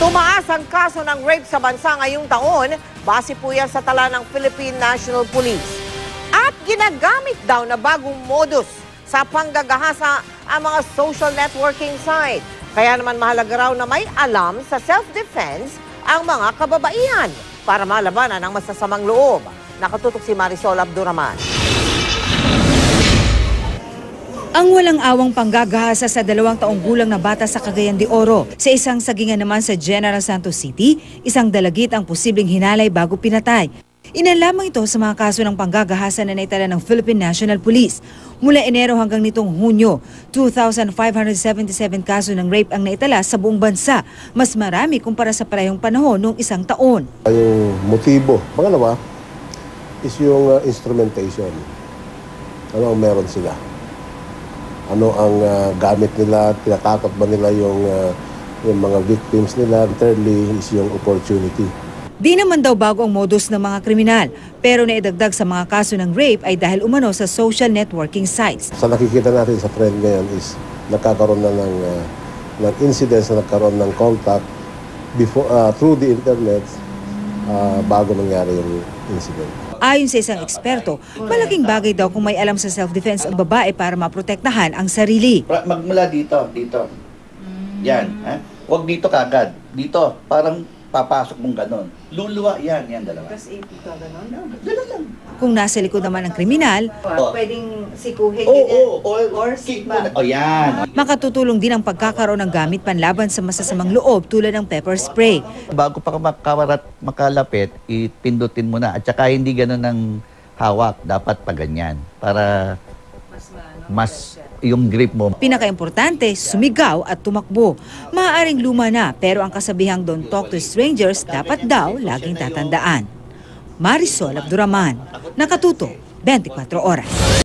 Tumaas ang kaso ng rape sa bansa ngayong taon, base po yan sa tala ng Philippine National Police. At ginagamit daw na bagong modus sa panggagahasa ang mga social networking site. Kaya naman mahalaga raw na may alam sa self-defense ang mga kababaihan para malabanan ang masasamang loob. Nakatutok si Marisol Abduraman. Ang walang awang panggagahasa sa 2 taong gulang na bata sa Cagayan de Oro. Sa isang sagingan naman sa General Santos City, isang dalagit ang posibleng hinalay bago pinatay. Ilan lamang ito sa mga kaso ng panggagahasa na naitala ng Philippine National Police. Mula Enero hanggang nitong Hunyo, 2,577 kaso ng rape ang naitala sa buong bansa. Mas marami kumpara sa parehong panahon noong isang taon. Yung motibo. Pangalawa is yung instrumentation. Ano ang meron sila? Ano ang gamit nila, tinatakot ba nila yung mga victims nila. Thirdly is yung opportunity. Di naman daw bago ang modus ng mga kriminal, pero naidagdag sa mga kaso ng rape ay dahil umano sa social networking sites. Sa nakikita natin sa trend ngayon is nagkakaroon na ng incidents na nagkaroon ng contact before, through the internet bago nangyari yung incident. Ayon sa isang eksperto, malaking bagay daw kung may alam sa self-defense ang babae para maprotektahan ang sarili. Magmula dito. Yan. Huwag dito kagad. Dito, parang papasok mong ganon. Luluwa, yan dalawa. Tapos ipit ka ganon? Ganon lang. Kung nasa likod naman ng kriminal, pwedeng sikuhin or kick mo. Yan. Makatutulong din ang pagkakaroon ng gamit panlaban sa masasamang loob tulad ng pepper spray. Bago pa makalapit, ipindutin mo na. At saka hindi ganon ang hawak. Dapat pa ganyan. Para mas yung grip mo. Pinaka-importante, sumigaw at tumakbo. Maaaring luma na, pero ang kasabihang don't talk to strangers dapat daw laging tatandaan. Marisol Abduraman, Nakatutok, 24 Oras.